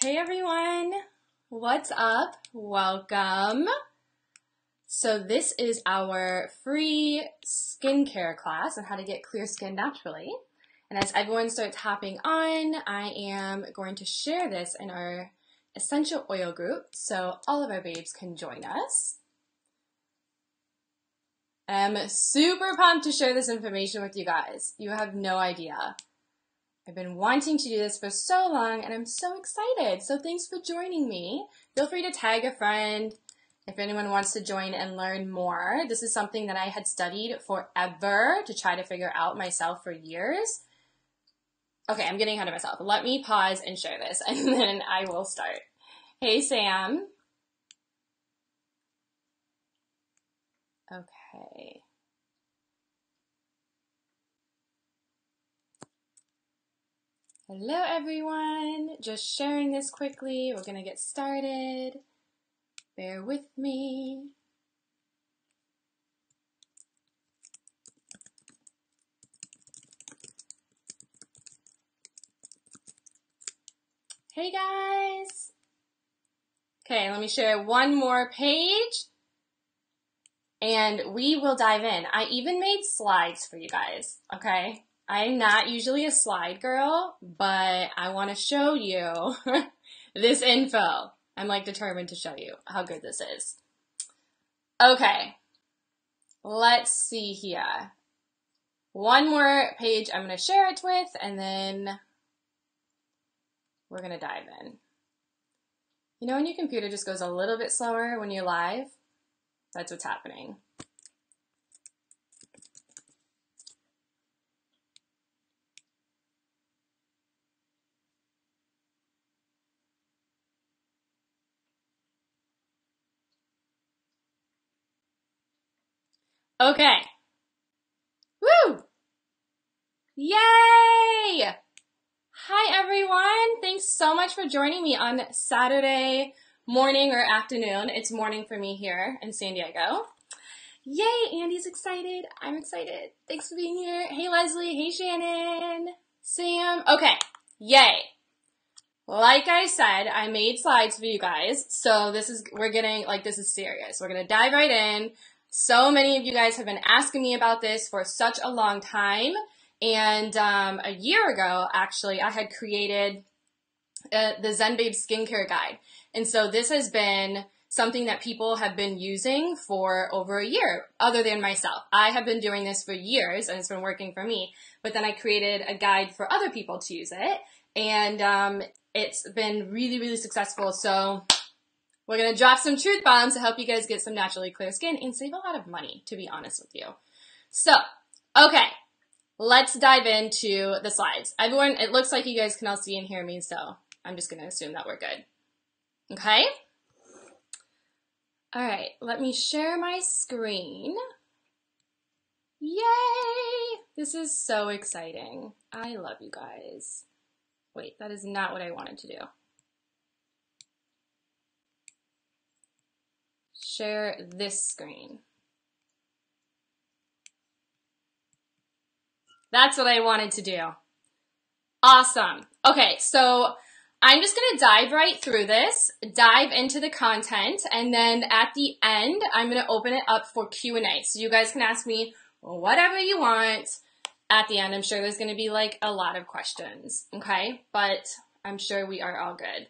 Hey everyone, what's up? Welcome. So this is our free skincare class on how to get clear skin naturally. And as everyone starts hopping on, I am going to share this in our essential oil group so all of our babes can join us. I'm super pumped to share this information with you guys. You have no idea. I've been wanting to do this for so long and I'm so excited. So thanks for joining me. Feel free to tag a friend if anyone wants to join and learn more. This is something that I had studied forever to try to figure out myself for years. Okay, I'm getting ahead of myself. Let me pause and share this and then I will start. Hey, Sam. Okay. Hello everyone, just sharing this quickly. We're gonna get started. Bear with me. Hey guys. Okay, let me share one more page and we will dive in. I even made slides for you guys, okay? I'm not usually a slide girl, but I want to show you this info. I'm like determined to show you how good this is. Okay, let's see here. One more page I'm going to share it with, and then we're going to dive in. You know when your computer just goes a little bit slower when you're live? That's what's happening. Okay. Woo! Yay! Hi everyone. Thanks so much for joining me on Saturday morning or afternoon. It's morning for me here in San Diego. Yay! Andy's excited. I'm excited. Thanks for being here. Hey Leslie. Hey Shannon. Sam. Okay. Yay. Like I said, I made slides for you guys. So this is serious. We're going to dive right in. So many of you guys have been asking me about this for such a long time. And a year ago, actually, I had created the Zen Babe Skincare Guide. And so this has been something that people have been using for over a year, other than myself. I have been doing this for years, and it's been working for me. But then I created a guide for other people to use it. And it's been really, really successful. So we're going to drop some truth bombs to help you guys get some naturally clear skin and save a lot of money, to be honest with you. So, okay, let's dive into the slides. Everyone, it looks like you guys can all see and hear me, so I'm just going to assume that we're good. Okay? All right, let me share my screen. Yay! This is so exciting. I love you guys. Wait, that is not what I wanted to do. Share this screen. That's what I wanted to do. Awesome. Okay, so I'm just going to dive right through this, dive into the content, and then at the end, I'm going to open it up for Q&A. So you guys can ask me whatever you want. At the end, I'm sure there's going to be like a lot of questions, okay? But I'm sure we are all good.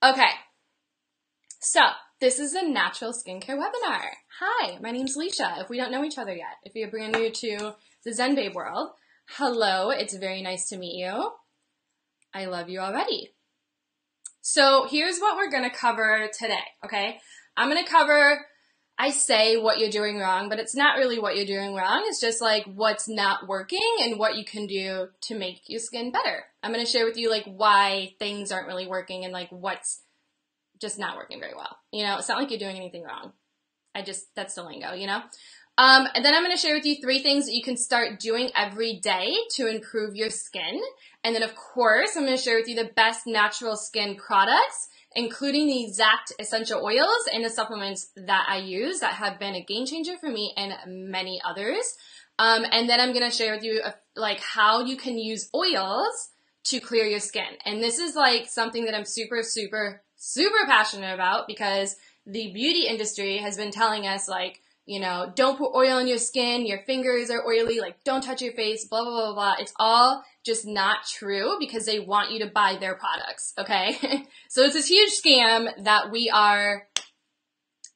Okay, so this is a natural skincare webinar. Hi, my name's Leisha, if we don't know each other yet. If you're brand new to the Zen Babe world, hello, it's very nice to meet you. I love you already. So here's what we're going to cover today, okay? I'm going to cover, I say what you're doing wrong, but it's not really what you're doing wrong. It's just like what's not working and what you can do to make your skin better. I'm going to share with you like why things aren't really working and like what's just not working very well. You know, it's not like you're doing anything wrong. That's the lingo, you know? And then I'm going to share with you 3 things that you can start doing every day to improve your skin. And then of course, I'm going to share with you the best natural skin products, including the exact essential oils and the supplements that I use that have been a game changer for me and many others. And then I'm going to share with you like how you can use oils to clear your skin. And this is like something that I'm super, super, super passionate about, because the beauty industry has been telling us, like, you know, don't put oil on your skin, your fingers are oily, like don't touch your face, blah, blah, blah, blah. It's all just not true because they want you to buy their products, okay? So it's this huge scam that we are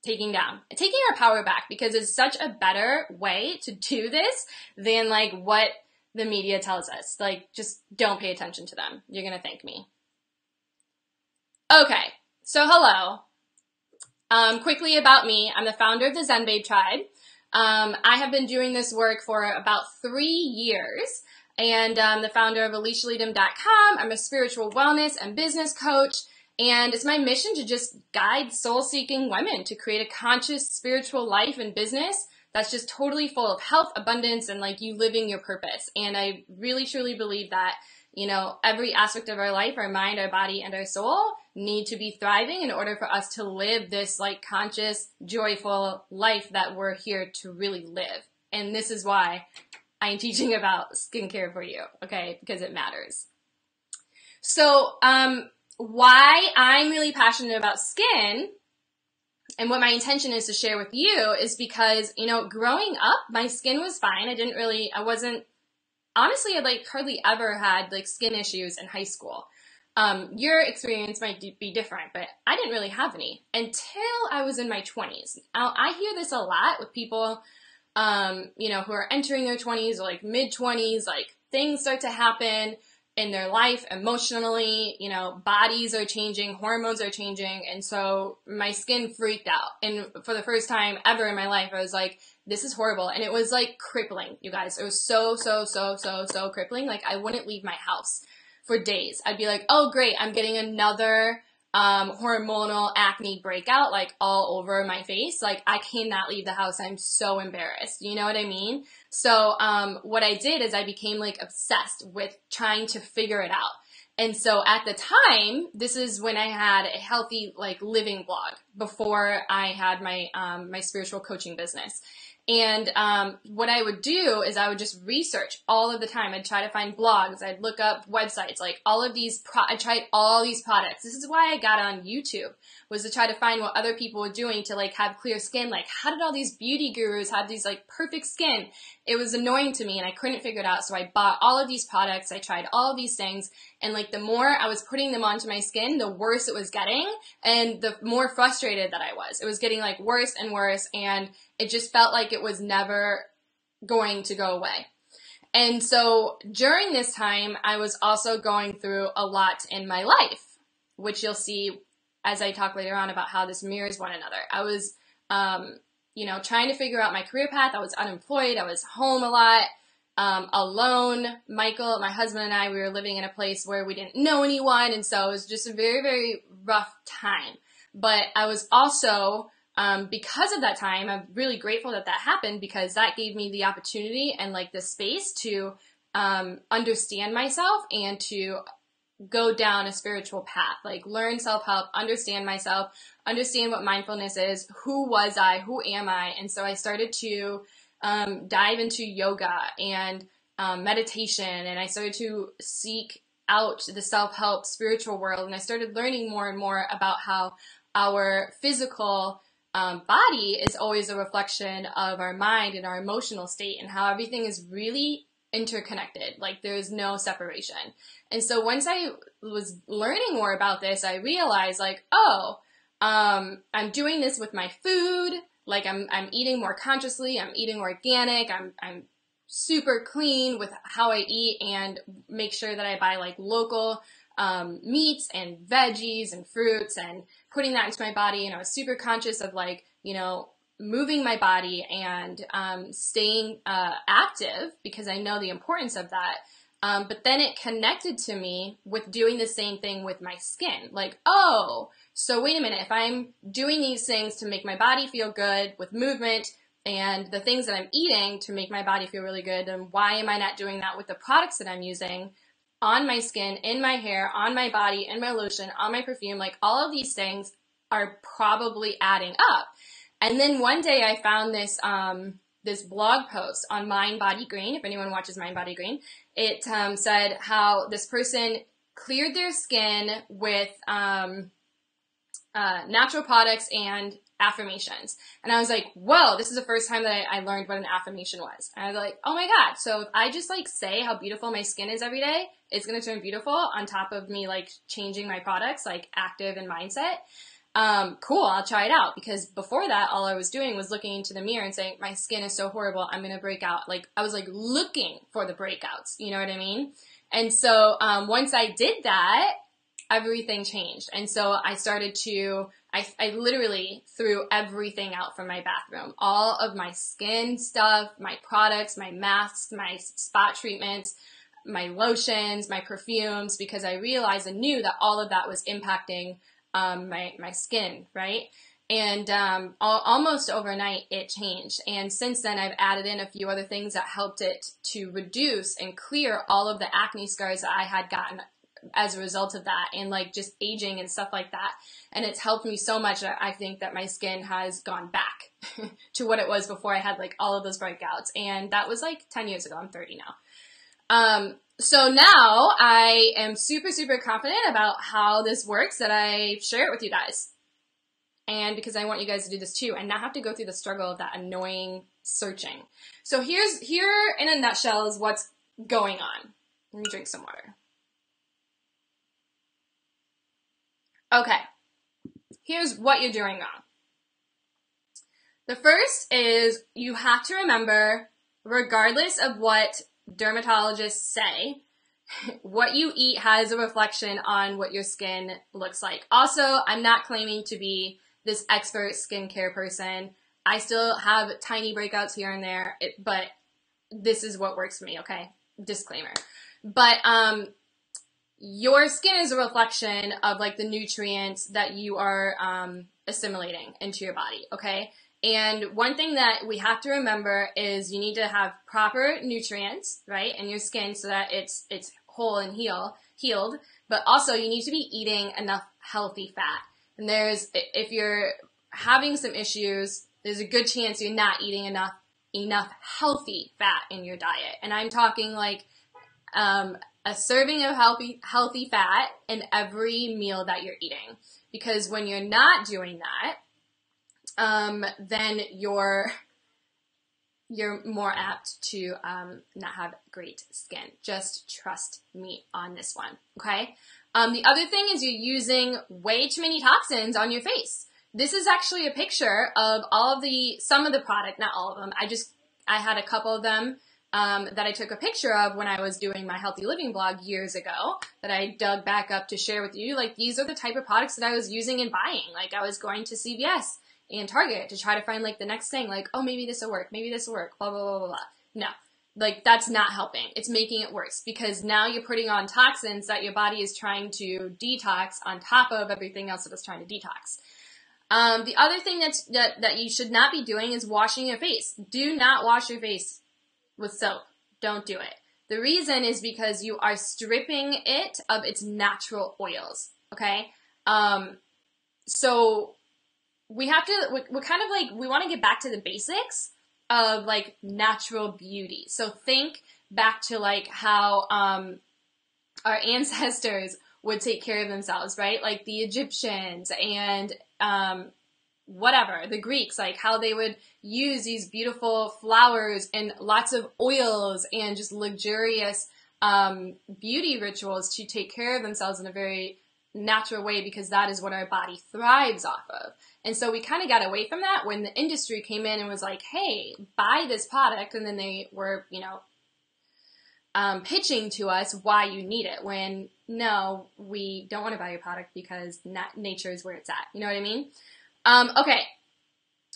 taking down, taking our power back, because it's such a better way to do this than like what the media tells us. Like, just don't pay attention to them. You're gonna thank me. Okay, so hello. Quickly about me, I'm the founder of the Zen Babe Tribe. I have been doing this work for about 3 years, and I'm the founder of AliciaLeadham.com. I'm a spiritual wellness and business coach, and it's my mission to just guide soul-seeking women to create a conscious spiritual life and business that's just totally full of health, abundance, and like you living your purpose. And I really, truly believe that, you know, every aspect of our life, our mind, our body, and our soul need to be thriving in order for us to live this like conscious, joyful life that we're here to really live. And this is why I am teaching about skincare for you, okay? Because it matters. So, why I'm really passionate about skin and what my intention is to share with you is because, you know, growing up, my skin was fine. Honestly, I like hardly ever had like skin issues in high school. Your experience might be different, but I didn't really have any until I was in my 20s. Now, I hear this a lot with people, you know, who are entering their 20s or like mid 20s, like things start to happen in their life emotionally, you know, bodies are changing, hormones are changing. And so my skin freaked out. And for the first time ever in my life, I was like, this is horrible. And it was like crippling, you guys. It was so crippling. Like I wouldn't leave my house for days. I'd be like, oh great, I'm getting another hormonal acne breakout, like all over my face. Like I cannot leave the house. I'm so embarrassed. You know what I mean? So what I did is I became like obsessed with trying to figure it out. And so at the time, this is when I had a healthy like living blog before I had my my spiritual coaching business. And what I would do is I would just research all of the time. I'd try to find blogs. I'd look up websites, like all of these, I tried all these products. This is why I got on YouTube, was to try to find what other people were doing to like have clear skin. Like how did all these beauty gurus have these like perfect skin? It was annoying to me and I couldn't figure it out. So I bought all of these products. I tried all of these things. And like the more I was putting them onto my skin, the worse it was getting and the more frustrated that I was. It was getting like worse and worse, and it just felt like it was never going to go away. And so during this time, I was also going through a lot in my life, which you'll see as I talk later on about how this mirrors one another. I was, you know, trying to figure out my career path. I was unemployed. I was home a lot. Alone. Michael, my husband, and I, we were living in a place where we didn't know anyone, and so it was just a very, very rough time. But I was also, because of that time, I'm really grateful that that happened, because that gave me the opportunity and like the space to understand myself and to go down a spiritual path, like learn self-help, understand myself, understand what mindfulness is, who was I, who am I, and so I started to dive into yoga and meditation, and I started to seek out the self-help spiritual world, and I started learning more and more about how our physical body is always a reflection of our mind and our emotional state, and how everything is really interconnected, like there's no separation. And so once I was learning more about this, I realized like, oh, I'm doing this with my food. Like I'm eating more consciously, I'm eating organic, I'm super clean with how I eat, and make sure that I buy like local meats and veggies and fruits and putting that into my body. And I was super conscious of like, you know, moving my body and staying active, because I know the importance of that. But then it connected to me with doing the same thing with my skin. Like, oh, so wait a minute, if I'm doing these things to make my body feel good with movement and the things that I'm eating to make my body feel really good, then why am I not doing that with the products that I'm using on my skin, in my hair, on my body, in my lotion, on my perfume? Like all of these things are probably adding up. And then one day I found this this blog post on Mind Body Green. If anyone watches Mind Body Green, it said how this person cleared their skin with natural products and affirmations. And I was like, whoa, this is the first time that I learned what an affirmation was. And I was like, oh my God. So if I just like say how beautiful my skin is every day, it's going to turn beautiful on top of me like changing my products, like active and mindset. Cool, I'll try it out. Because before that, all I was doing was looking into the mirror and saying, my skin is so horrible, I'm going to break out. Like I was like looking for the breakouts, you know what I mean? And so, once I did that, everything changed. And so I started to, I literally threw everything out from my bathroom. All of my skin stuff, my products, my masks, my spot treatments, my lotions, my perfumes, because I realized and knew that all of that was impacting my skin, right? And almost overnight, it changed. And since then, I've added in a few other things that helped it to reduce and clear all of the acne scars that I had gotten as a result of that, and like just aging and stuff like that. And it's helped me so much that I think that my skin has gone back to what it was before I had like all of those breakouts. And that was like 10 years ago. I'm 30 now. So now I am super, super confident about how this works, that I share it with you guys. And because I want you guys to do this too and not have to go through the struggle of that annoying searching. So here in a nutshell is what's going on. Let me drink some water. Okay, here's what you're doing wrong. The first is you have to remember, regardless of what dermatologists say, what you eat has a reflection on what your skin looks like. Also, I'm not claiming to be this expert skincare person. I still have tiny breakouts here and there, but this is what works for me, okay? Disclaimer. But, your skin is a reflection of like the nutrients that you are assimilating into your body, okay? And one thing that we have to remember is you need to have proper nutrients, right, in your skin so that it's whole and healed, but also you need to be eating enough healthy fat. And if you're having some issues, there's a good chance you're not eating enough healthy fat in your diet. And I'm talking like a serving of healthy fat in every meal that you're eating. Because when you're not doing that, then you're more apt to not have great skin. Just trust me on this one, okay? The other thing is you're using way too many toxins on your face. This is actually a picture of some of the product, not all of them. I had a couple of them that I took a picture of when I was doing my healthy living blog years ago that I dug back up to share with you. Like, these are the type of products that I was using and buying. Like, I was going to CVS and Target to try to find like the next thing, like, oh, maybe this will work, blah, blah, blah, blah, blah. No, like, that's not helping. It's making it worse because now you're putting on toxins that your body is trying to detox on top of everything else that it's trying to detox. The other thing that you should not be doing is washing your face. Do not wash your face with soap. Don't do it. The reason is because you are stripping it of its natural oils, okay? So we're kind of like, we want to get back to the basics of like natural beauty. So think back to like how our ancestors would take care of themselves, right? Like the Egyptians and the Greeks, like how they would use these beautiful flowers and lots of oils and just luxurious beauty rituals to take care of themselves in a very natural way, because that is what our body thrives off of. And so we kind of got away from that when the industry came in and was like, hey, buy this product. And then they were, pitching to us why you need it, when no, we don't want to buy your product because nature is where it's at. You know what I mean? Okay.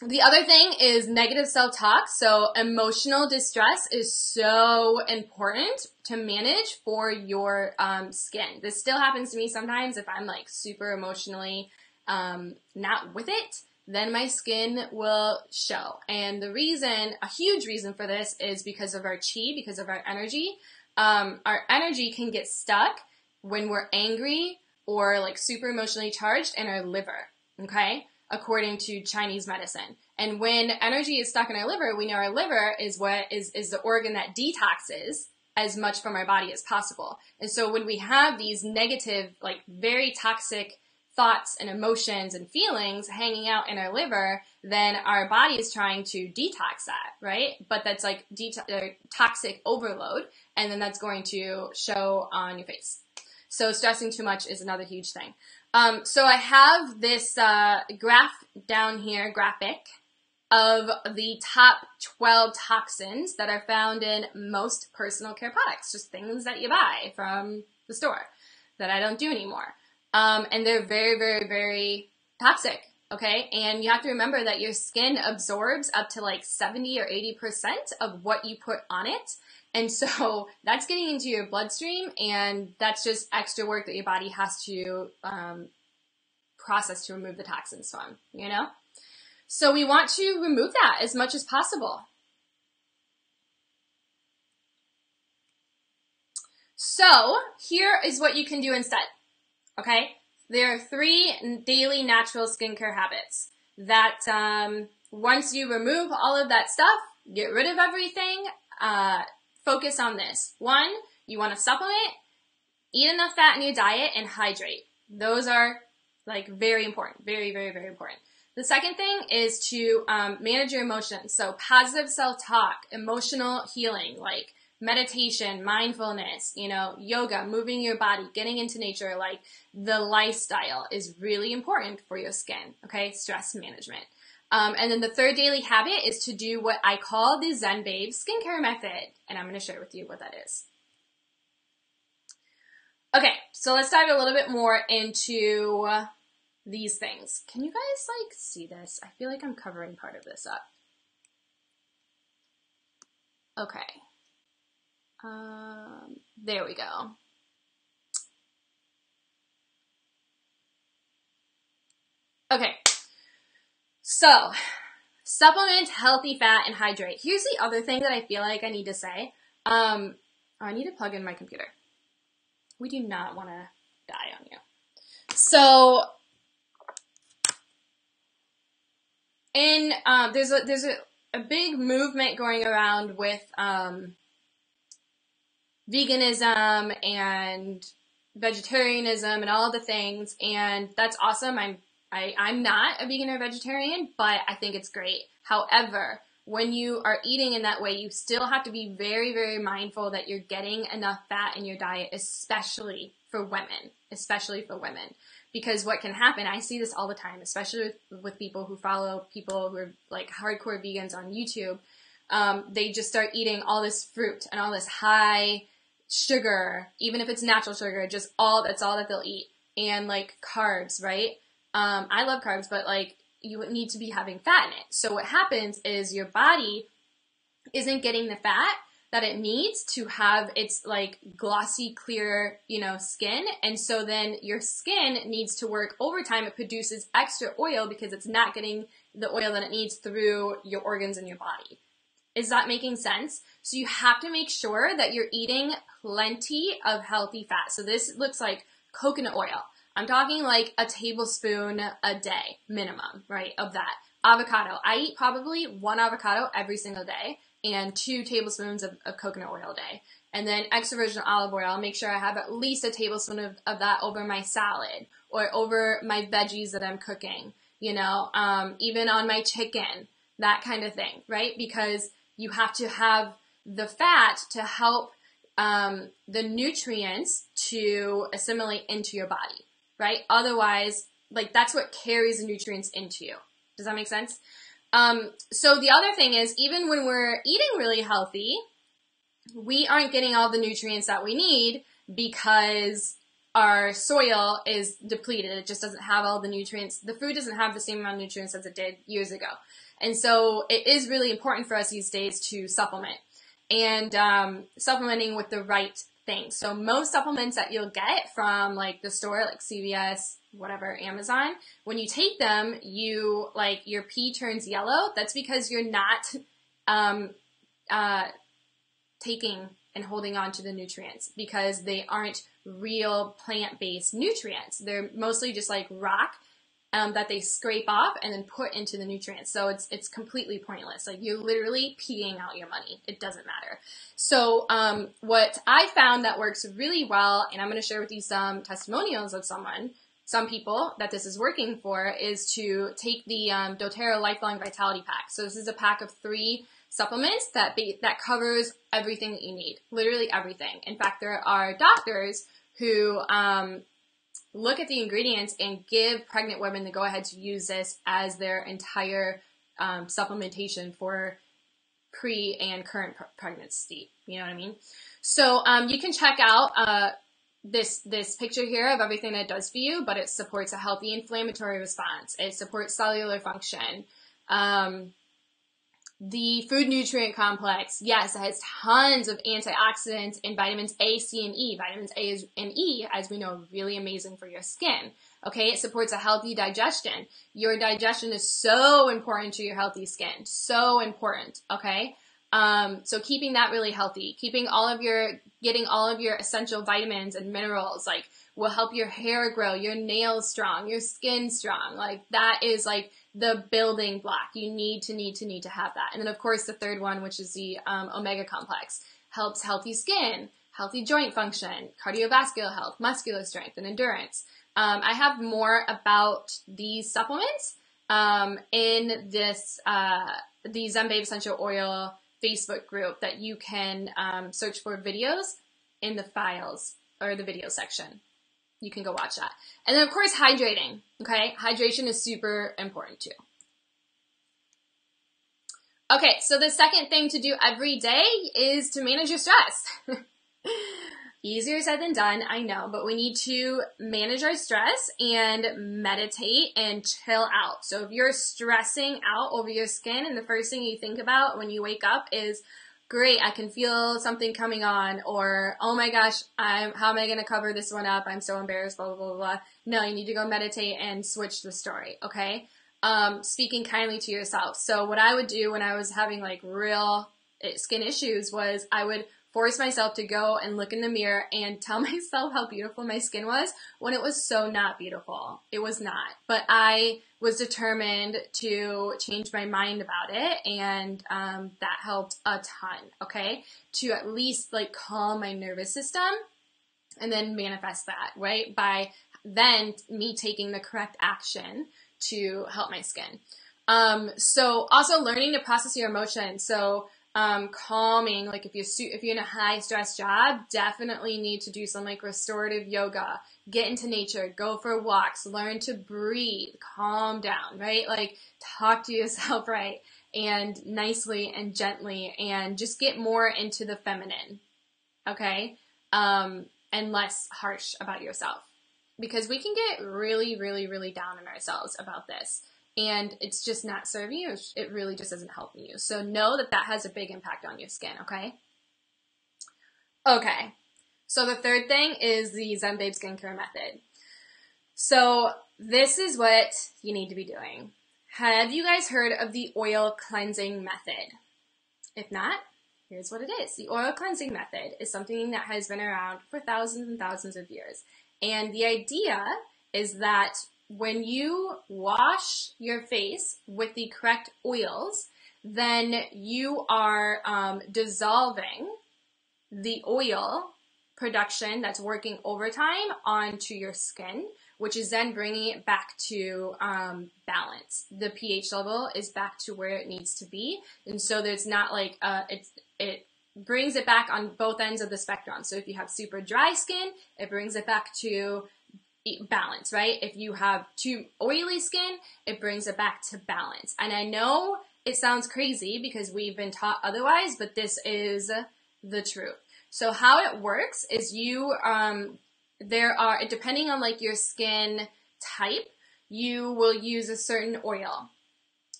The other thing is negative self-talk. So emotional distress is so important to manage for your skin. This still happens to me sometimes. If I'm like super emotionally not with it, then my skin will show. And a huge reason for this is because of our chi, because of our energy. Our energy can get stuck when we're angry or like super emotionally charged in our liver. Okay? according to Chinese medicine. And when energy is stuck in our liver, we know our liver is what is the organ that detoxes as much from our body as possible. And so when we have these negative, like very toxic thoughts and emotions and feelings hanging out in our liver, then our body is trying to detox that, right? But that's like toxic overload, and then that's going to show on your face. So stressing too much is another huge thing. So I have this graph down here, graphic, of the top 12 toxins that are found in most personal care products, just things that you buy from the store that I don't do anymore. And they're very, very, very toxic, okay? And you have to remember that your skin absorbs up to like 70 or 80% of what you put on it. And so that's getting into your bloodstream, and that's just extra work that your body has to process to remove the toxins from, you know? So we want to remove that as much as possible. So here is what you can do instead, okay? There are 3 daily natural skincare habits that once you remove all of that stuff, get rid of everything, focus on this. 1, you want to supplement, eat enough fat in your diet, and hydrate. Those are like very important, very, very, very important. The second thing is to manage your emotions. So positive self-talk, emotional healing, like meditation, mindfulness, you know, yoga, moving your body, getting into nature, like the lifestyle is really important for your skin, okay? Stress management. And then the third daily habit is to do what I call the Zen Babe skincare method. And I'm going to share with you what that is. Okay, so let's dive a little bit more into these things. Can you guys like see this? I feel like I'm covering part of this up. Okay. There we go. Okay. So, supplement, healthy fat, and hydrate. Here's the other thing that I feel like I need to say. I need to plug in my computer. We do not want to die on you. So, there's a big movement going around with veganism and vegetarianism and all the things, and that's awesome. I'm not a vegan or vegetarian, but I think it's great. However, when you are eating in that way, you still have to be very, very mindful that you're getting enough fat in your diet, especially for women. Because what can happen, I see this all the time, especially with people who follow people who are like hardcore vegans on YouTube. They just start eating all this fruit and all this high sugar, even if it's natural sugar, that's all that they'll eat. And like carbs, right? I love carbs, but like you need to be having fat in it. So what happens is your body isn't getting the fat that it needs to have its like glossy, clear, you know, skin. And so then your skin needs to work overtime. It produces extra oil because it's not getting the oil that it needs through your organs in your body. Is that making sense? So you have to make sure that you're eating plenty of healthy fat. So this looks like coconut oil. I'm talking like a tablespoon a day minimum, right, of that. Avocado. I eat probably 1 avocado every single day and 2 tablespoons of coconut oil a day. And then extra virgin olive oil. I'll make sure I have at least a tablespoon of that over my salad or over my veggies that I'm cooking, you know, even on my chicken, that kind of thing, right? Because you have to have the fat to help the nutrients to assimilate into your body, right? Otherwise, like that's what carries the nutrients into you. Does that make sense? So the other thing is, even when we're eating really healthy, we aren't getting all the nutrients that we need because our soil is depleted. It just doesn't have all the nutrients. The food doesn't have the same amount of nutrients as it did years ago. And so it is really important for us these days to supplement and supplementing with the right things. So most supplements that you'll get from like the store, like CVS, whatever, Amazon, when you take them, you like your pee turns yellow. That's because you're not taking and holding on to the nutrients because they aren't real plant-based nutrients. They're mostly just like rock that they scrape off and then put into the nutrients. So it's completely pointless. Like, you're literally peeing out your money. It doesn't matter. So what I found that works really well, and I'm going to share with you some testimonials of some people that this is working for, is to take the doTERRA Lifelong Vitality Pack. So this is a pack of 3 supplements that covers everything that you need, literally everything. In fact, there are doctors who look at the ingredients and give pregnant women the go-ahead to use this as their entire supplementation for pre and current pregnancy. You know what I mean? So you can check out this picture here of everything that it does for you, but it supports a healthy inflammatory response. It supports cellular function. The food nutrient complex, yes, it has tons of antioxidants and vitamins A, C, and E. Vitamins A and E, as we know, are really amazing for your skin. Okay, it supports a healthy digestion. Your digestion is so important to your healthy skin. So important, okay? So keeping that really healthy, getting all of your essential vitamins and minerals, like, will help your hair grow, your nails strong, your skin strong. Like, that is like the building block. You need to have that. And then, of course, the third one, which is the omega complex, helps healthy skin, healthy joint function, cardiovascular health, muscular strength, and endurance. I have more about these supplements in this the Zen Babe Essential Oil Facebook group that you can search for videos in the files or the video section. You can go watch that. And then, of course, hydrating. Okay, hydration is super important too. Okay, so the second thing to do every day is to manage your stress. Easier said than done, I know, but we need to manage our stress and meditate and chill out. So if you're stressing out over your skin and the first thing you think about when you wake up is, great, I can feel something coming on, or, oh my gosh, how am I going to cover this one up? I'm so embarrassed, blah, blah, blah, blah. No, you need to go meditate and switch the story, okay? Speaking kindly to yourself. So what I would do when I was having like real skin issues was I would force myself to go and look in the mirror and tell myself how beautiful my skin was when it was so not beautiful. It was not. But I was determined to change my mind about it, and that helped a ton, okay? To at least like calm my nervous system and then manifest that, right? By then me taking the correct action to help my skin. So also learning to process your emotions. So calming, like if you're in a high stress job, definitely need to do some like restorative yoga, get into nature, go for walks, learn to breathe, calm down, right? Like talk to yourself right and nicely and gently, and just get more into the feminine, okay? And less harsh about yourself, because we can get really, really, really down on ourselves about this. And it's just not serving you. It really just isn't helping you. So know that that has a big impact on your skin, okay? Okay. So the third thing is the Zen Babe skincare method. So this is what you need to be doing. Have you guys heard of the oil cleansing method? If not, here's what it is. The oil cleansing method is something that has been around for thousands and thousands of years. And the idea is that when you wash your face with the correct oils, then you are dissolving the oil production that's working overtime onto your skin, which is then bringing it back to balance. The pH level is back to where it needs to be, and so there's not like it brings it back on both ends of the spectrum. So if you have super dry skin, it brings it back to balance, right? If you have too oily skin, it brings it back to balance. And I know it sounds crazy because we've been taught otherwise, but this is the truth. So how it works is you, depending on like your skin type, you will use a certain oil.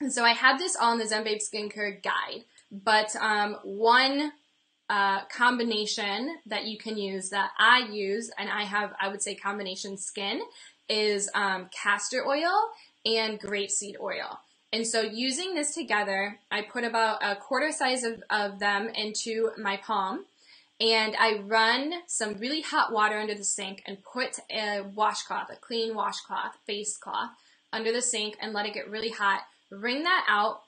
And so I have this all in the Zen Babe Skincare Guide, but one combination that you can use that I use, and I would say combination skin, is castor oil and grapeseed oil. And so using this together, I put about a quarter size of them into my palm, and I run some really hot water under the sink and put a washcloth, a clean washcloth, face cloth, under the sink and let it get really hot. Wring that out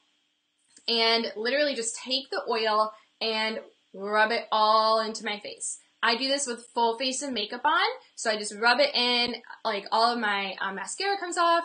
and literally just take the oil and rub it all into my face. I do this with full face and makeup on, so I just rub it in, like all of my mascara comes off,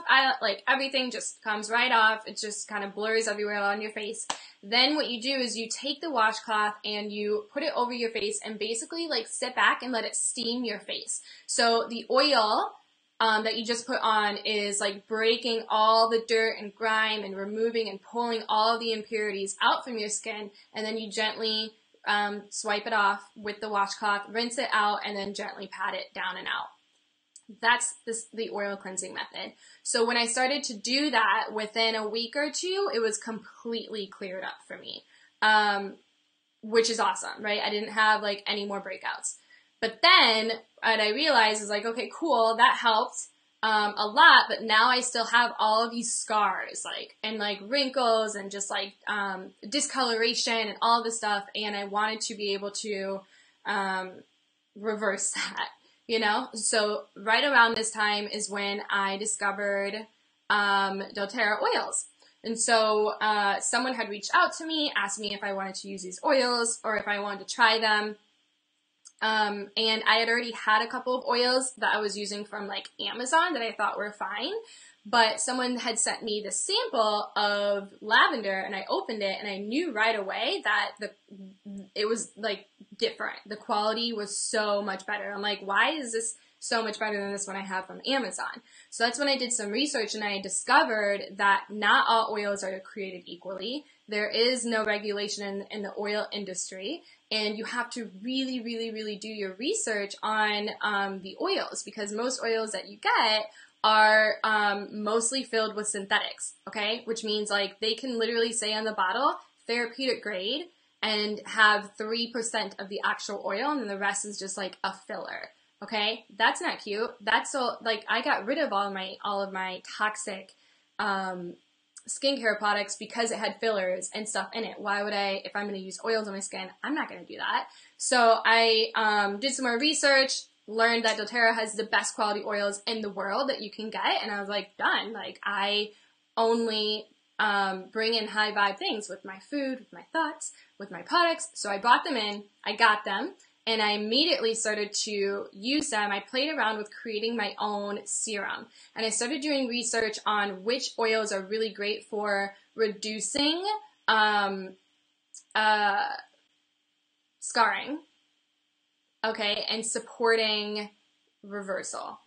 everything just comes right off, it just kind of blurs everywhere on your face. Then what you do is you take the washcloth and you put it over your face and basically like sit back and let it steam your face. So the oil that you just put on is like breaking all the dirt and grime and removing and pulling all of the impurities out from your skin, and then you gently swipe it off with the washcloth, rinse it out, and then gently pat it down and out. That's the oil cleansing method. So when I started to do that, within a week or two, it was completely cleared up for me, which is awesome, right? I didn't have like any more breakouts. But then what I realized is like, okay, cool, that helped a lot, but now I still have all of these scars, and wrinkles and just discoloration and all this stuff, and I wanted to be able to reverse that, So right around this time is when I discovered doTERRA oils. And so someone had reached out to me, asked me if I wanted to use these oils or if I wanted to try them. And I had already had a couple of oils that I was using from Amazon that I thought were fine, but someone had sent me the sample of lavender and I opened it and I knew right away that it was different. The quality was so much better. I'm like, why is this so much better than this one I have from Amazon? So that's when I did some research and I discovered that not all oils are created equally. There is no regulation in the oil industry, and you have to really, really, really do your research on the oils, because most oils that you get are mostly filled with synthetics, okay? Which means they can literally say on the bottle, therapeutic grade, and have 3% of the actual oil, and then the rest is just a filler, okay? That's not cute. That's so, I got rid of all of my toxic skincare products because it had fillers and stuff in it. Why would I, if I'm going to use oils on my skin, I'm not going to do that. So I did some more research, learned that doTERRA has the best quality oils in the world that you can get, and I was done. I only bring in high vibe things with my food, with my thoughts, with my products. So I brought them in, I got them, and I immediately started to use them. I played around with creating my own serum. And I started doing research on which oils are really great for reducing scarring, okay, and supporting reversal,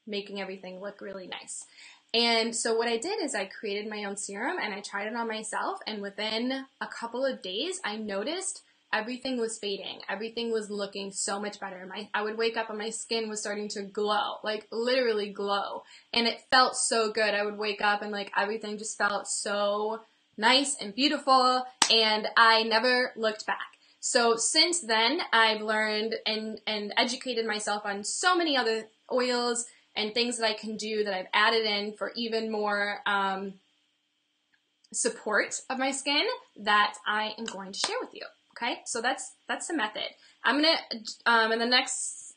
making everything look really nice. And so what I did is I created my own serum and I tried it on myself, and within a couple of days I noticed everything was fading. Everything was looking so much better. I would wake up and my skin was starting to glow, literally glow. And it felt so good. I would wake up and everything just felt so nice and beautiful, and I never looked back. So since then, I've learned and educated myself on so many other oils and things that I can do that I've added in for even more support of my skin that I am going to share with you. Okay, so that's the method. I'm gonna in the next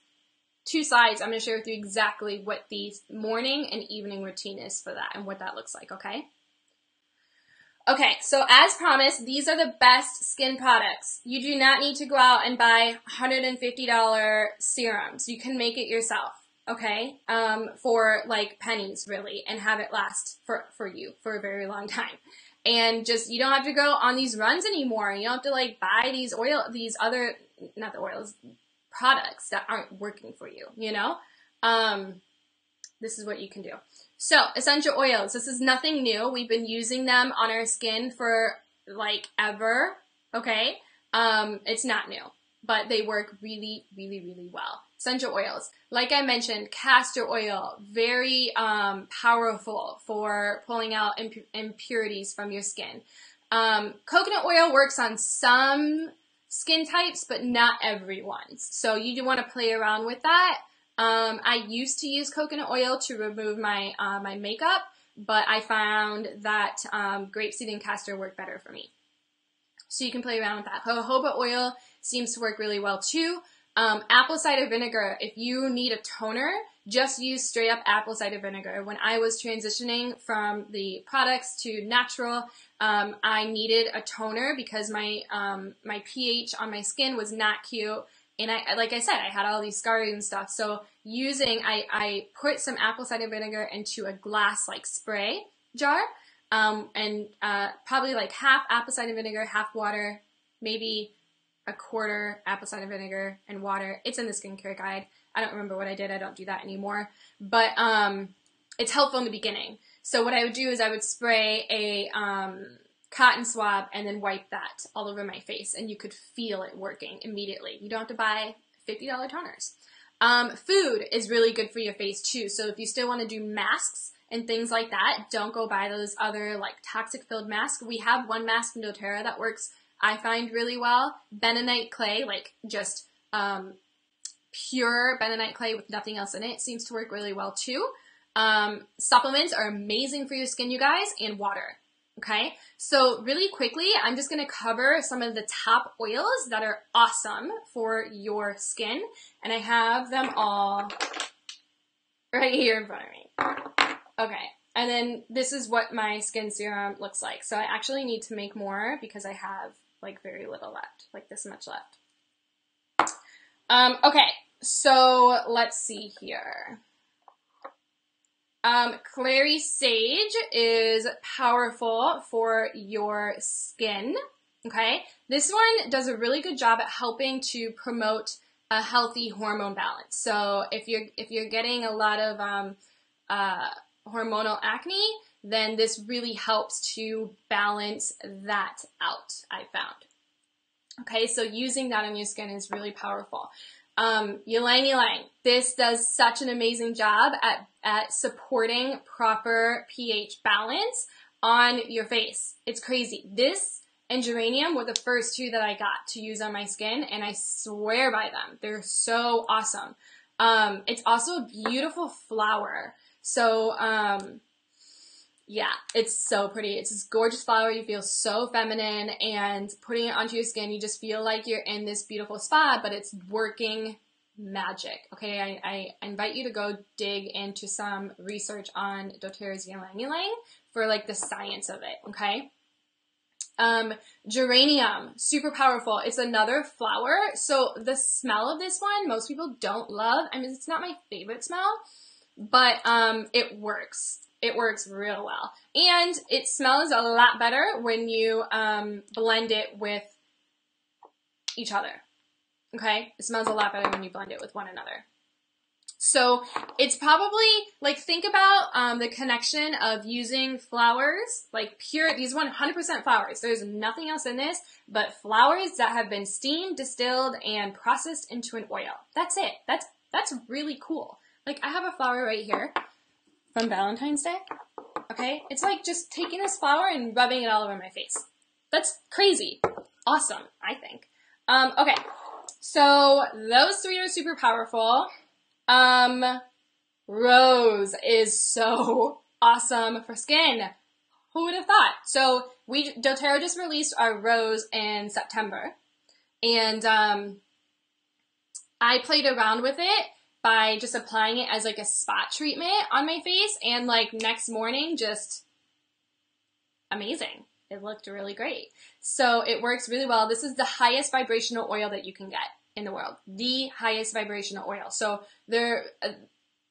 2 slides, I'm gonna share with you exactly what the morning and evening routine is for that and what that looks like. Okay. Okay, so as promised, these are the best skin products. You do not need to go out and buy $150 serums. You can make it yourself. Okay, for pennies really, and have it last for you for a very long time. And just, you don't have to go on these runs anymore. You don't have to buy these products that aren't working for you, This is what you can do. So, essential oils. This is nothing new. We've been using them on our skin for ever, okay? It's not new, but they work really, really, really well. Essential oils. Like I mentioned, castor oil, very powerful for pulling out impurities from your skin. Coconut oil works on some skin types, but not everyone's. So you do want to play around with that. I used to use coconut oil to remove my my makeup, but I found that grapeseed and castor work better for me. So you can play around with that. Jojoba oil seems to work really well too. Apple cider vinegar, if you need a toner, just use straight up apple cider vinegar. When I was transitioning from the products to natural, I needed a toner because my pH on my skin was not cute. And like I said, I had all these scars and stuff. So I put some apple cider vinegar into a glass like spray jar, and probably like half apple cider vinegar, half water, maybe a quarter apple cider vinegar and water. It's in the skincare guide. I don't remember what I did. I don't do that anymore. But it's helpful in the beginning. So what I would do is I would spray a cotton swab and then wipe that all over my face. And you could feel it working immediately. You don't have to buy $50 toners. Food is really good for your face too. So if you still want to do masks and things like that, don't go buy those other like toxic filled masks. We have one mask from doTERRA that works, I find, really well. Bentonite clay, like just pure bentonite clay with nothing else in it, seems to work really well too. Supplements are amazing for your skin, you guys, and water. Okay, so really quickly, I'm just going to cover some of the top oils that are awesome for your skin, and I have them all right here in front of me. Okay, and then this is what my skin serum looks like. So I actually need to make more because I have like very little left, like this much left. Okay, so let's see here. Clary Sage is powerful for your skin, okay? This one does a really good job at helping to promote a healthy hormone balance. So if you're getting a lot of hormonal acne, then this really helps to balance that out, I found. Okay, so using that on your skin is really powerful. Ylang Ylang. This does such an amazing job at supporting proper pH balance on your face. It's crazy. This and geranium were the first two that I got to use on my skin, and I swear by them. They're so awesome. It's also a beautiful flower. So, yeah, it's so pretty. It's this gorgeous flower. You feel so feminine, and putting it onto your skin, you just feel like you're in this beautiful spot, but it's working magic. Okay, I invite you to go dig into some research on doTERRA's Ylang Ylang for like the science of it, okay? Geranium, super powerful. It's another flower. So the smell of this one, most people don't love. I mean, it's not my favorite smell, but it works. It works real well. And it smells a lot better when you blend it with each other. Okay? It smells a lot better when you blend it with one another. So it's probably, like, think about the connection of using flowers, like pure, these 100% flowers. There's nothing else in this but flowers that have been steamed, distilled, and processed into an oil. That's it. That's really cool. Like, I have a flower right here from Valentine's Day. Okay? It's like just taking this flower and rubbing it all over my face. That's crazy. Awesome, I think. Okay. So those three are super powerful. Rose is so awesome for skin. Who would have thought? So doTERRA just released our rose in September, and I played around with it by just applying it as like a spot treatment on my face, and like next morning, just amazing. It looked really great. So it works really well. This is the highest vibrational oil that you can get in the world. The highest vibrational oil. So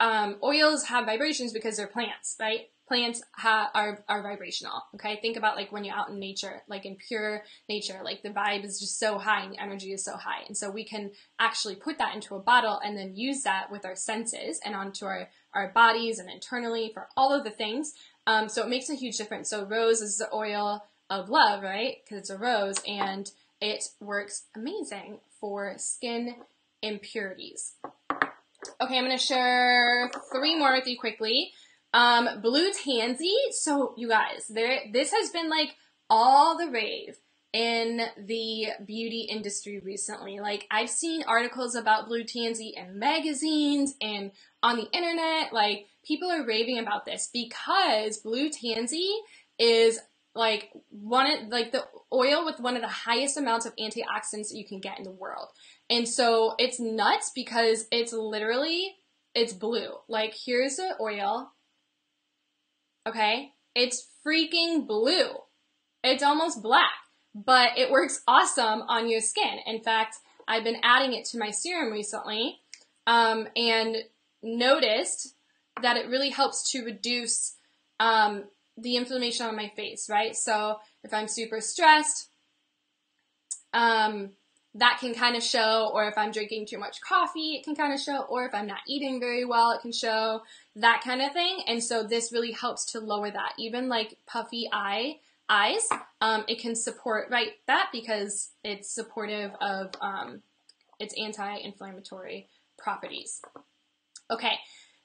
oils have vibrations because they're plants, right? Plants are vibrational, okay? Think about like when you're out in nature, like in pure nature, like the vibe is just so high and the energy is so high. And so we can actually put that into a bottle and then use that with our senses and onto our bodies and internally for all of the things. So it makes a huge difference. So rose is the oil of love, right? Because it's a rose, and it works amazing for skin impurities. Okay, I'm going to share 3 more with you quickly. Blue tansy. So you guys, this has been like all the rave in the beauty industry recently. Like, I've seen articles about blue tansy in magazines and on the internet. Like, people are raving about this because blue tansy is like the oil with one of the highest amounts of antioxidants that you can get in the world. And so it's nuts because it's blue. Like, here's the oil. Okay. It's freaking blue. It's almost black, but it works awesome on your skin. In fact, I've been adding it to my serum recently, and noticed that it really helps to reduce, the inflammation on my face, right? So if I'm super stressed, that can kind of show, or if I'm drinking too much coffee, it can kind of show, or if I'm not eating very well, it can show, that kind of thing. And so this really helps to lower that. Even like puffy eyes, it can support, right, that, because it's supportive of, its anti-inflammatory properties. Okay,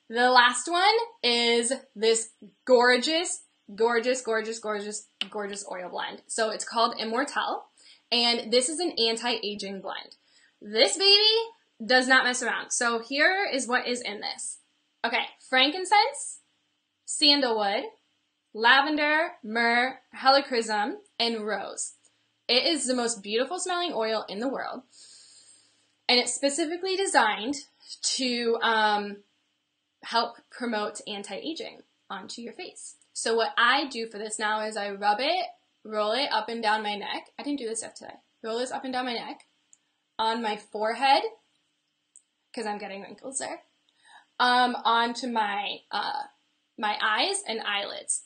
the last one is this gorgeous oil blend. So it's called Immortelle, and this is an anti-aging blend. This baby does not mess around. So here is what is in this. Okay, frankincense, sandalwood, lavender, myrrh, helichrysum, and rose. It is the most beautiful smelling oil in the world, and it's specifically designed to help promote anti-aging onto your face. So what I do for this now is I rub it, roll it up and down my neck. I didn't do this stuff today. Roll this up and down my neck, on my forehead, because I'm getting wrinkles there, onto my my eyes and eyelids.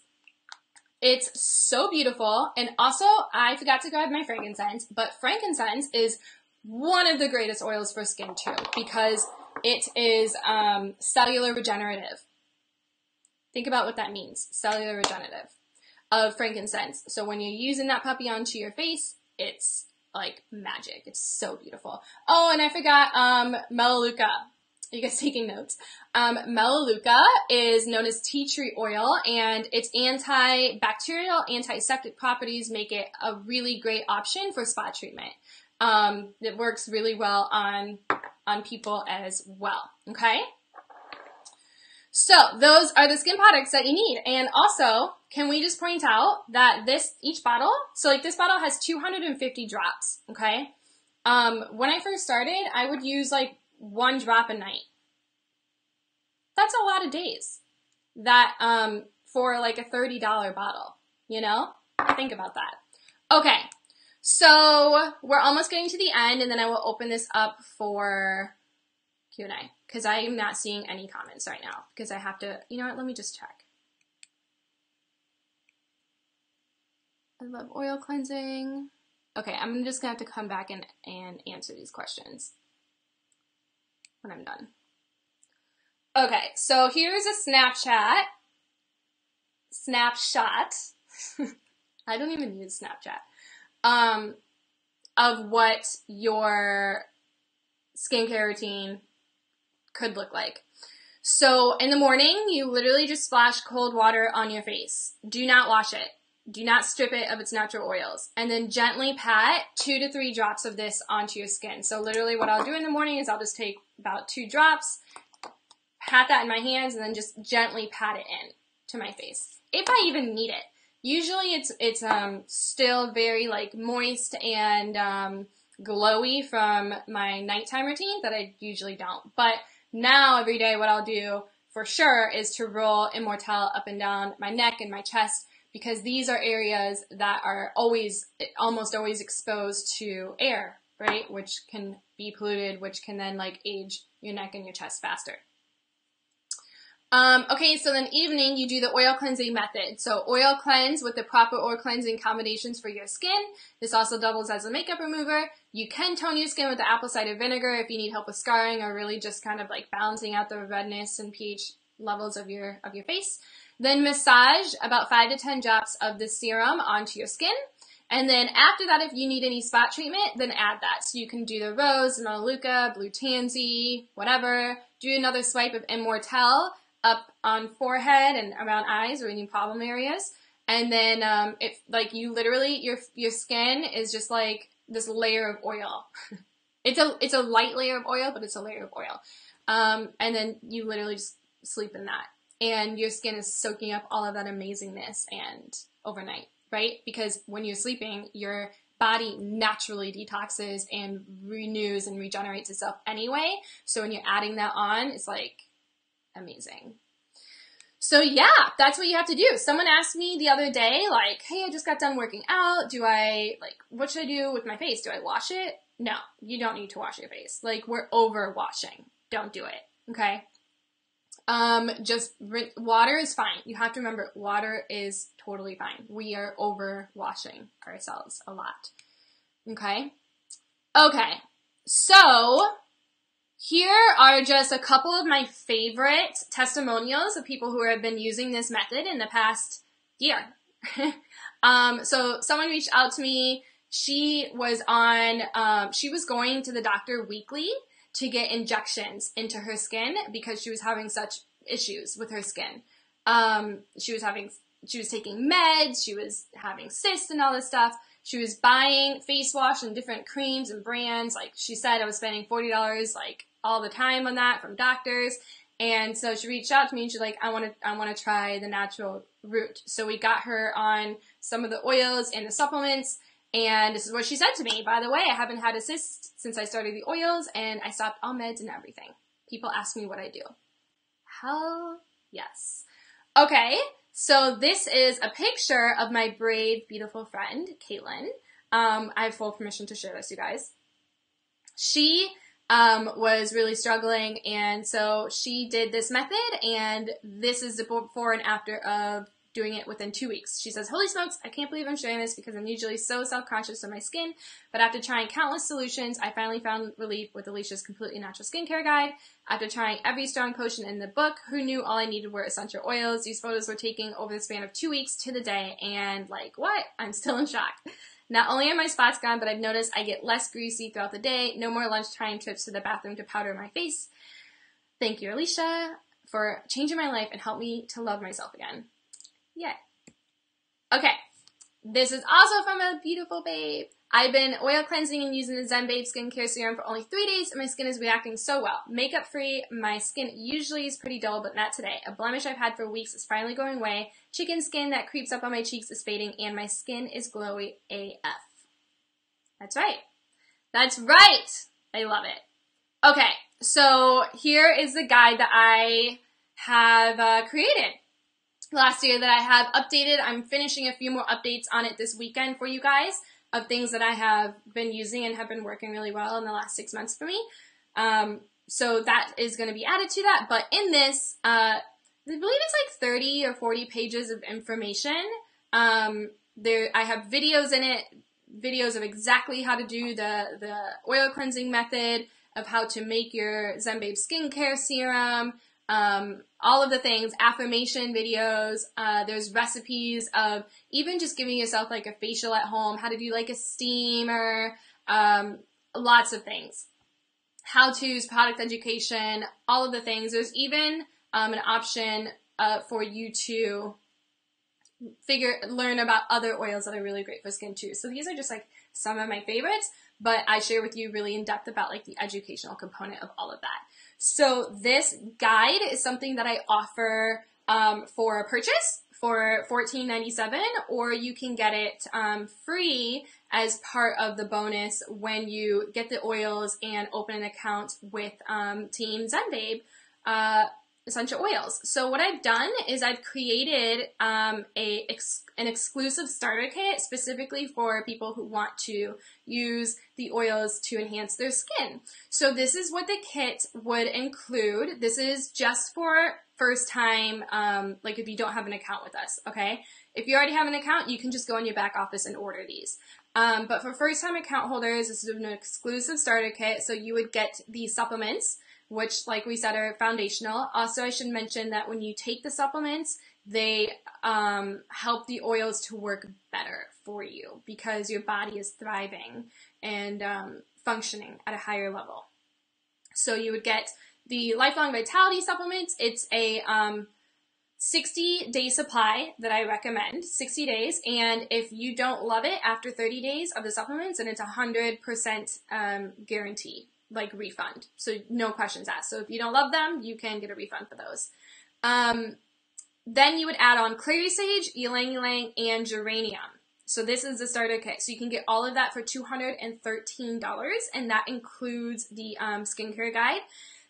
It's so beautiful. And also, I forgot to grab my frankincense, but frankincense is one of the greatest oils for skin too, because it is cellular regenerative. Think about what that means, cellular regenerative of frankincense. So when you're using that puppy onto your face, it's like magic. It's so beautiful. Oh, and I forgot Melaleuca. Are you guys taking notes? Melaleuca is known as tea tree oil, and its antibacterial, antiseptic properties make it a really great option for spot treatment. It works really well on people as well, okay? So those are the skin products that you need. And also, can we just point out that each bottle, so like this bottle has 250 drops, okay? When I first started, I would use like 1 drop a night. That's a lot of days that, for like a $30 bottle, you know? Think about that. Okay. So we're almost getting to the end, and then I will open this up for Q&A, because I am not seeing any comments right now, because I have to, you know what, let me just check. I love oil cleansing. Okay, I'm just going to have to come back and answer these questions when I'm done. Okay, so here's a snapshot. I don't even use Snapchat. Of what your skincare routine could look like. So in the morning, you literally just splash cold water on your face. Do not wash it. Do not strip it of its natural oils. And then gently pat 2 to 3 drops of this onto your skin. So literally what I'll do in the morning is I'll just take about 2 drops, pat that in my hands, and then just gently pat it in to my face, if I even need it. Usually it's still very like moist and glowy from my nighttime routine that I usually don't. But now every day what I'll do for sure is to roll Immortelle up and down my neck and my chest, because these are areas that are almost always exposed to air, right? Which can be polluted, which can then like age your neck and your chest faster. Okay, so then evening, you do the oil cleansing method. So oil cleanse with the proper oil cleansing combinations for your skin. This also doubles as a makeup remover. You can tone your skin with the apple cider vinegar if you need help with scarring, or really just kind of like balancing out the redness and pH levels of your face. Then massage about 5 to 10 drops of the serum onto your skin. And then after that, if you need any spot treatment, then add that. So you can do the rose, Melaleuca, blue tansy, whatever. Do another swipe of Immortelle up on forehead and around eyes or any problem areas. And then if like you literally, your skin is just like this layer of oil. It's a light layer of oil, but it's a layer of oil. And then you literally just sleep in that. And your skin is soaking up all of that amazingness and overnight, right? Because when you're sleeping, your body naturally detoxes and renews and regenerates itself anyway. So when you're adding that on, it's like amazing. So yeah, that's what you have to do. Someone asked me the other day, like, hey, I just got done working out. What should I do with my face? Do I wash it? No, you don't need to wash your face. Like, we're over washing. Don't do it. Okay. Water is fine. You have to remember, water is totally fine. We are over washing ourselves a lot. Okay. Okay. So here are just a couple of my favorite testimonials of people who have been using this method in the past year. So someone reached out to me. She was going to the doctor weekly to get injections into her skin because she was having such issues with her skin. She was taking meds, she was having cysts and all this stuff. She was buying face wash and different creams and brands. Like she said, I was spending $40 like all the time on that from doctors. And so she reached out to me and she's like, I want to try the natural route. So we got her on some of the oils and the supplements. And this is what she said to me. By the way, I haven't had a cyst since I started the oils and I stopped all meds and everything. People ask me what I do. Hell yes. Okay, so this is a picture of my brave, beautiful friend, Caitlin. I have full permission to share this, you guys. She was really struggling, and so she did this method, and this is the before and after of doing it within 2 weeks. She says, holy smokes, I can't believe I'm sharing this because I'm usually so self-conscious of my skin, but after trying countless solutions, I finally found relief with Alicia's Completely Natural Skincare Guide. After trying every strong potion in the book, who knew all I needed were essential oils? These photos were taken over the span of 2 weeks to the day, and like, what? I'm still in shock. Not only are my spots gone, but I've noticed I get less greasy throughout the day. No more lunchtime trips to the bathroom to powder my face. Thank you, Alicia, for changing my life and help me to love myself again. Yay. Okay, this is also from a beautiful babe. I've been oil cleansing and using the Zen Babe skincare serum for only 3 days and my skin is reacting so well. Makeup free, my skin usually is pretty dull, but not today. A blemish I've had for weeks is finally going away. Chicken skin that creeps up on my cheeks is fading and my skin is glowy AF. That's right. That's right. I love it. Okay, so here is the guide that I have created last year that I have updated. I'm finishing a few more updates on it this weekend for you guys of things that I have been using and have been working really well in the last 6 months for me. So that is going to be added to that. But in this, I believe it's like 30 or 40 pages of information. I have videos in it, videos of exactly how to do the oil cleansing method, of how to make your Zen Babe skincare serum, all of the things, affirmation videos, there's recipes of even just giving yourself like a facial at home, how to do like a steamer, lots of things. How-tos, product education, all of the things. There's even an option for you to learn about other oils that are really great for skin too. So these are just like some of my favorites, but I share with you really in depth about like the educational component of all of that. So this guide is something that I offer for a purchase for $14.97, or you can get it free as part of the bonus when you get the oils and open an account with Team Zen Babe essential oils. So what I've done is I've created an exclusive starter kit specifically for people who want to use the oils to enhance their skin. So this is what the kit would include. This is just for first time, like if you don't have an account with us, okay? If you already have an account, you can just go in your back office and order these. But for first time account holders, this is an exclusive starter kit. So you would get these supplements, which, like we said, are foundational. Also, I should mention that when you take the supplements, they help the oils to work better for you because your body is thriving and functioning at a higher level. So you would get the Lifelong Vitality supplements. It's a 60-day supply that I recommend, 60 days. And if you don't love it after 30 days of the supplements, then it's 100% guarantee. Like refund. So no questions asked. So if you don't love them, you can get a refund for those. Then you would add on clary sage, ylang ylang, and geranium. So this is the starter kit. So you can get all of that for $213, and that includes the skincare guide.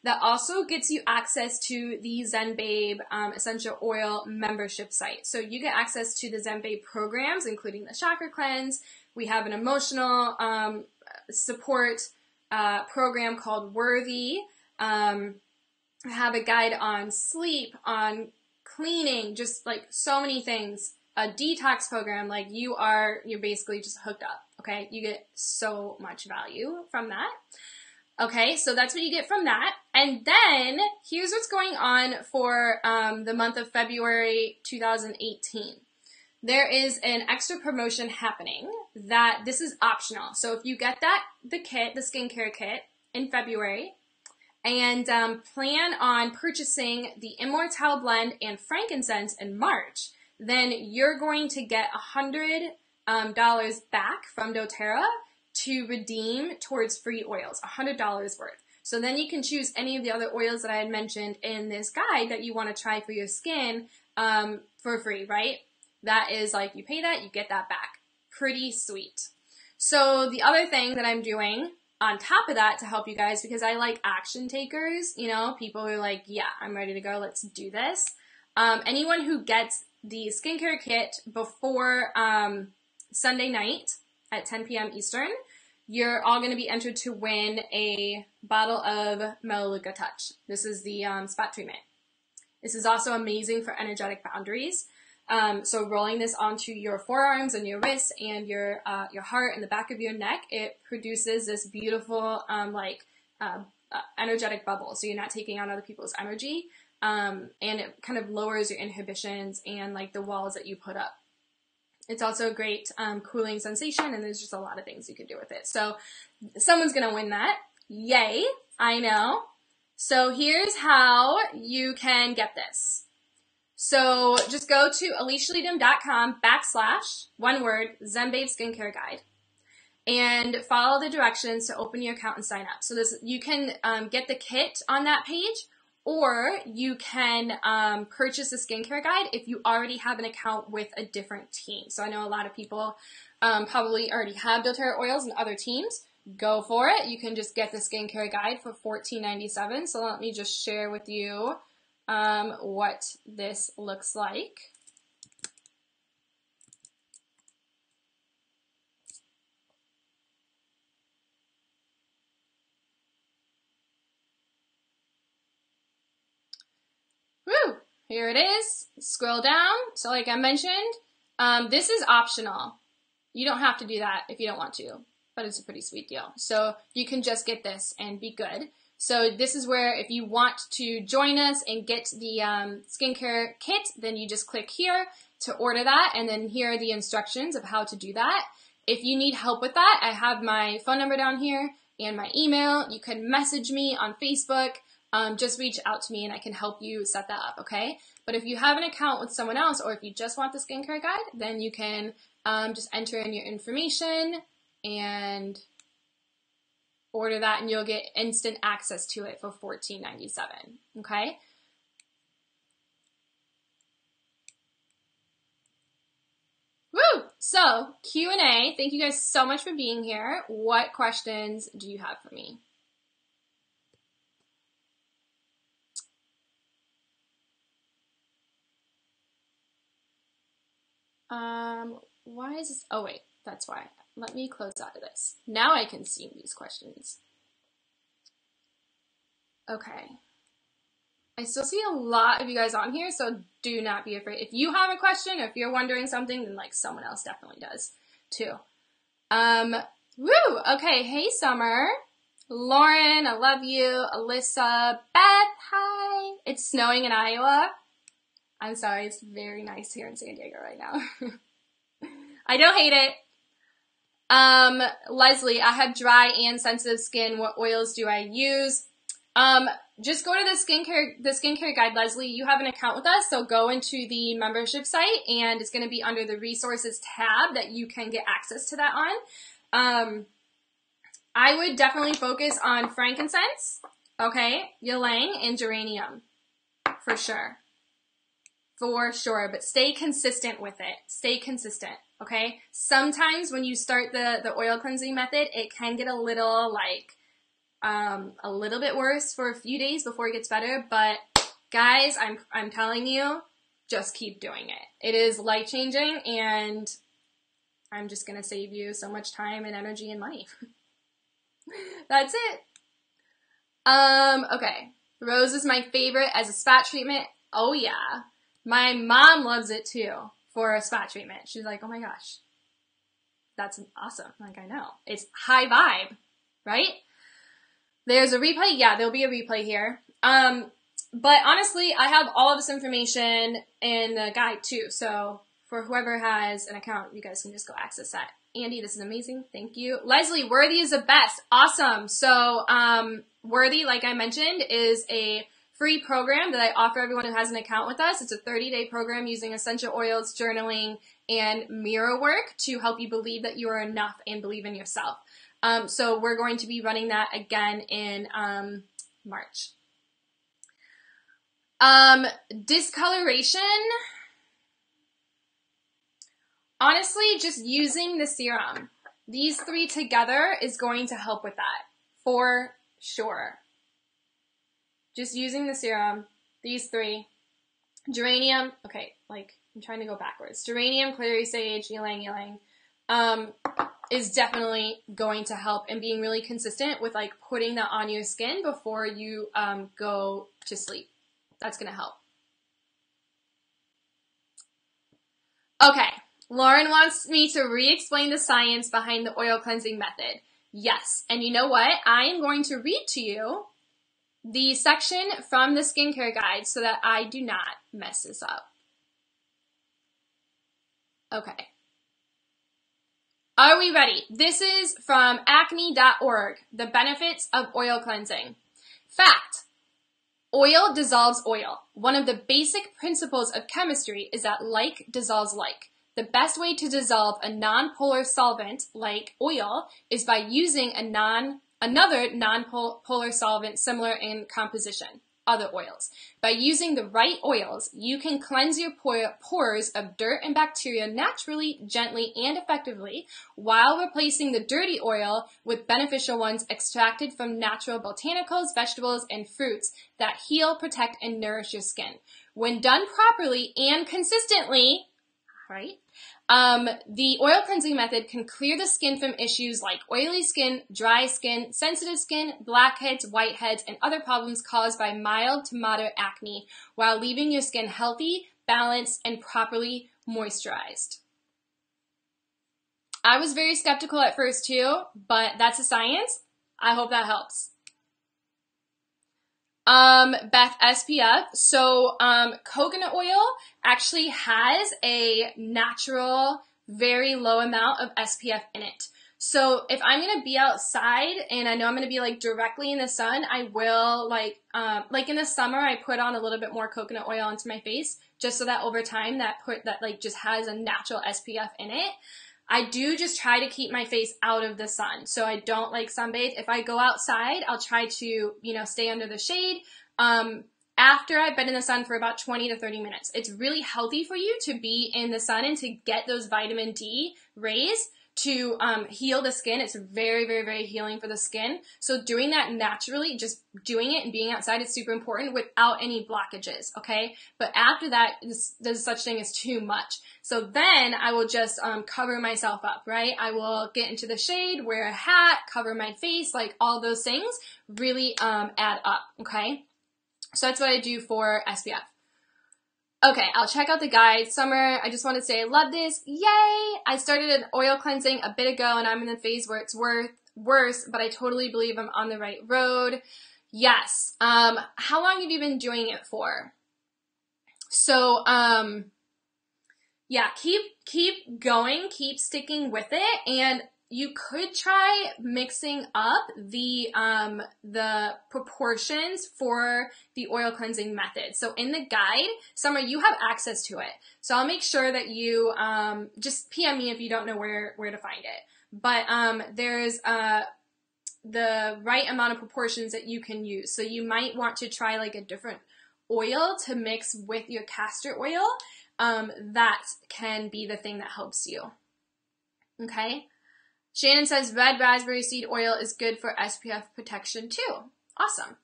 That also gets you access to the Zen Babe Essential Oil membership site. So you get access to the Zen Babe programs, including the chakra cleanse. We have an emotional support program called Worthy. I have a guide on sleep, on cleaning, just like so many things. A detox program, like you're basically just hooked up, okay? You get so much value from that. Okay, so that's what you get from that. And then here's what's going on for the month of February 2018. There is an extra promotion happening that this is optional. So if you get the skincare kit in February, and plan on purchasing the Immortelle Blend and frankincense in March, then you're going to get $100 back from doTERRA to redeem towards free oils, $100 worth. So then you can choose any of the other oils that I had mentioned in this guide that you want to try for your skin for free, right? That is like, you pay that, you get that back. Pretty sweet. So the other thing that I'm doing on top of that to help you guys, because I like action takers, you know, people who are like, yeah, I'm ready to go, let's do this. Anyone who gets the skincare kit before Sunday night at 10 p.m. Eastern, you're all going to be entered to win a bottle of Melaleuca Touch. This is the spot treatment. This is also amazing for energetic boundaries. So rolling this onto your forearms and your wrists and your heart and the back of your neck, it produces this beautiful energetic bubble. So you're not taking on other people's energy, and it kind of lowers your inhibitions and like the walls that you put up. It's also a great cooling sensation, and there's just a lot of things you can do with it. So someone's gonna win that. Yay! I know. So here's how you can get this. So just go to alicialeadum.com/one word, Zen Babe Skincare Guide, and follow the directions to open your account and sign up. So this, you can get the kit on that page, or you can purchase the skincare guide if you already have an account with a different team. So I know a lot of people probably already have doTERRA oils and other teams. Go for it. You can just get the skincare guide for $14.97. So let me just share with you what this looks like. Woo! Here it is. Scroll down. So like I mentioned, this is optional. You don't have to do that if you don't want to, but it's a pretty sweet deal. So you can just get this and be good. So this is where if you want to join us and get the skincare kit, then you just click here to order that, and then here are the instructions of how to do that. If you need help with that, I have my phone number down here and my email. You can message me on Facebook. Just reach out to me and I can help you set that up, okay? But if you have an account with someone else, or if you just want the skincare guide, then you can just enter in your information and order that, and you'll get instant access to it for $14.97, okay? Woo! So, Q&A. Thank you guys so much for being here. What questions do you have for me? Why is this? Oh, wait, that's why. Let me close out of this. Now I can see these questions. Okay. I still see a lot of you guys on here, so do not be afraid. If you have a question, or if you're wondering something, then like someone else definitely does too. Woo! Okay, hey Summer. Lauren, I love you. Alyssa, Beth, hi. It's snowing in Iowa. I'm sorry, it's very nice here in San Diego right now. I don't hate it. Leslie, I have dry and sensitive skin. What oils do I use? Just go to the skincare guide, Leslie. You have an account with us, so go into the membership site, and it's going to be under the resources tab that you can get access to that on. I would definitely focus on frankincense, okay, ylang, and geranium, for sure. For sure, but stay consistent with it. Stay consistent, okay? Sometimes when you start the oil cleansing method, it can get a little like, a little bit worse for a few days before it gets better, but guys, I'm telling you, just keep doing it. It is life-changing, and I'm just gonna save you so much time and energy and money. That's it. Okay. Rose is my favorite as a spot treatment. Oh yeah. My mom loves it too for a spot treatment. She's like, oh my gosh, that's awesome. Like, I know. It's high vibe, right? There's a replay. Yeah, there'll be a replay here. But honestly, I have all of this information in the guide too. So for whoever has an account, you guys can just go access that. Andy, this is amazing. Thank you. Leslie, Worthy is the best. Awesome. So, Worthy, like I mentioned, is a free program that I offer everyone who has an account with us. It's a 30-day program using essential oils, journaling, and mirror work to help you believe that you are enough and believe in yourself. So we're going to be running that again in March. Discoloration. Honestly, just using the serum. These three together is going to help with that, for sure. Just using the serum, these three. Geranium, okay, like, I'm trying to go backwards. Geranium, clary sage, ylang ylang, is definitely going to help, and being really consistent with, like, putting that on your skin before you go to sleep. That's going to help. Okay. Lauren wants me to re-explain the science behind the oil cleansing method. Yes, and you know what? I am going to read to you the section from the skincare guide so that I do not mess this up. Okay. Are we ready? This is from acne.org, the benefits of oil cleansing. Fact. Oil dissolves oil. One of the basic principles of chemistry is that like dissolves like. The best way to dissolve a non-polar solvent, like oil, is by using another non-polar solvent similar in composition, other oils. By using the right oils, you can cleanse your pores of dirt and bacteria naturally, gently, and effectively, while replacing the dirty oil with beneficial ones extracted from natural botanicals, vegetables, and fruits that heal, protect, and nourish your skin. When done properly and consistently, right? The oil cleansing method can clear the skin from issues like oily skin, dry skin, sensitive skin, blackheads, whiteheads, and other problems caused by mild to moderate acne, while leaving your skin healthy, balanced, and properly moisturized. I was very skeptical at first too, but that's the science. I hope that helps. Beth, SPF. So, coconut oil actually has a natural, very low amount of SPF in it. So if I'm going to be outside and I know I'm going to be like directly in the sun, I will like in the summer, I put on a little bit more coconut oil onto my face just so that over time that like just has a natural SPF in it. I do just try to keep my face out of the sun. So I don't like sunbathe. If I go outside, I'll try to, stay under the shade. After I've been in the sun for about 20 to 30 minutes. It's really healthy for you to be in the sun and to get those vitamin D rays to heal the skin. It's very, very, very healing for the skin. So doing that naturally, just doing it and being outside is super important without any blockages, okay? But after that, there's such thing as too much. So then I will just cover myself up, right? I will get into the shade, wear a hat, cover my face, like all those things really add up, okay? So that's what I do for SPF. Okay, I'll check out the guide. Summer, I just want to say I love this. Yay! I started an oil cleansing a bit ago and I'm in the phase where it's worse, but I totally believe I'm on the right road. Yes. How long have you been doing it for? So, yeah, keep going, keep sticking with it, and you could try mixing up the proportions for the oil cleansing method. So in the guide, Summer, you have access to it. So I'll make sure that you just PM me if you don't know where to find it. But there's the right amount of proportions that you can use. So you might want to try like a different oil to mix with your castor oil. That can be the thing that helps you. Okay. Shannon says red raspberry seed oil is good for SPF protection too. Awesome.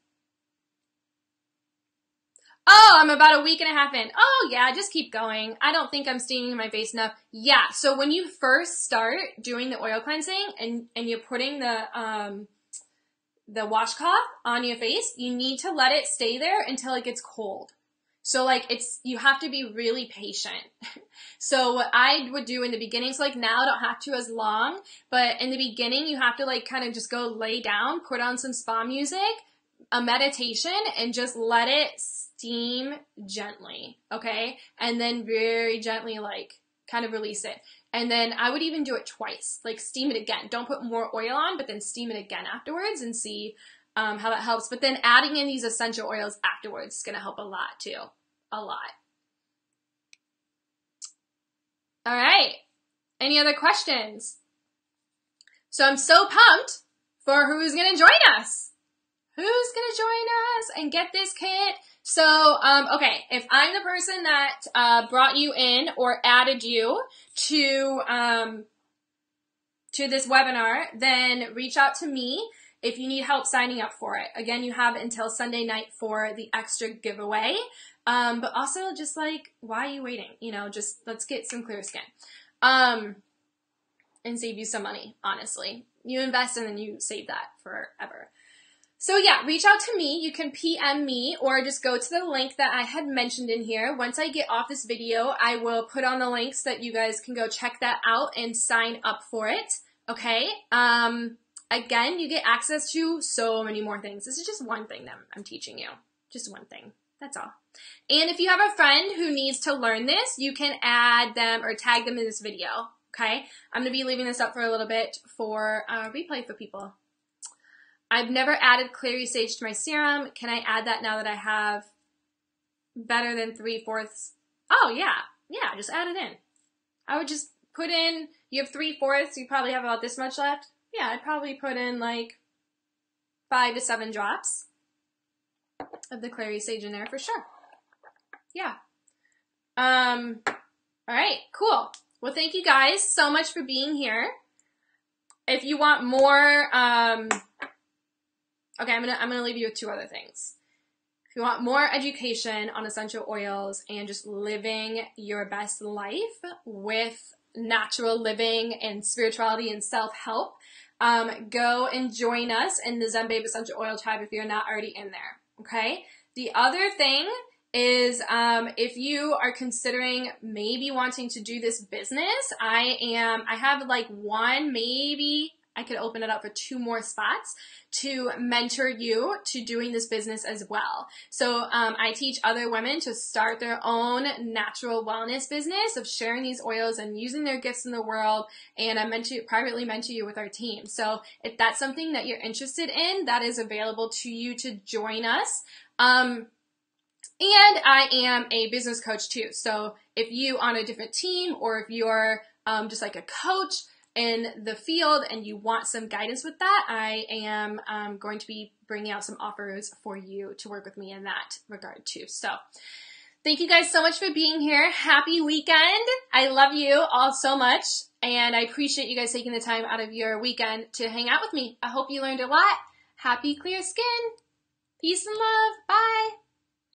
Oh, I'm about a week and a half in. Oh yeah, just keep going. I don't think I'm steaming my face enough. Yeah, so when you first start doing the oil cleansing and you're putting the washcloth on your face, you need to let it stay there until it gets cold. So like you have to be really patient. So what I would do in the beginning, so like now I don't have to as long, but in the beginning you have to like kind of just go lay down, put on some spa music, a meditation, and just let it steam gently, okay? And then very gently like kind of release it. And then I would even do it twice, like steam it again. Don't put more oil on, but then steam it again afterwards and see how that helps. But then adding in these essential oils afterwards is going to help a lot too. A lot. All right. Any other questions? So I'm so pumped for who's going to join us. Who's going to join us and get this kit? So, okay, if I'm the person that brought you in or added you to this webinar, then reach out to me if you need help signing up for it. Again, you have until Sunday night for the extra giveaway. But also just like, why are you waiting? You know, just let's get some clear skin. And save you some money, honestly. You invest and then you save that forever. So yeah, reach out to me. You can PM me or just go to the link that I had mentioned in here. Once I get off this video, I will put on the links that you guys can go check that out and sign up for it. Okay. Again, you get access to so many more things. This is just one thing that I'm teaching you. Just one thing. That's all. And if you have a friend who needs to learn this, you can add them or tag them in this video. Okay. I'm going to be leaving this up for a little bit for replay for people. I've never added clary sage to my serum. Can I add that now that I have better than 3/4? Oh, yeah. Yeah, just add it in. I would just put in, you have 3/4, you probably have about this much left. Yeah, I'd probably put in like 5 to 7 drops of the clary sage in there for sure. Yeah. All right, cool. Well, thank you guys so much for being here. If you want more, okay, I'm gonna leave you with 2 other things. If you want more education on essential oils and just living your best life with natural living and spirituality and self-help, go and join us in the Zen Babe Essential Oil Tribe if you're not already in there, okay? The other thing is if you are considering maybe wanting to do this business, I have like 1, maybe I could open it up for 2 more spots to mentor you to doing this business as well. So I teach other women to start their own natural wellness business of sharing these oils and using their gifts in the world, and I privately mentor you with our team. So if that's something that you're interested in, that is available to you to join us. And I am a business coach too. So if you are on a different team or if you're just like a coach in the field and you want some guidance with that, I am going to be bringing out some offers for you to work with me in that regard too. So thank you guys so much for being here. Happy weekend. I love you all so much. And I appreciate you guys taking the time out of your weekend to hang out with me. I hope you learned a lot. Happy clear skin. Peace and love. Bye.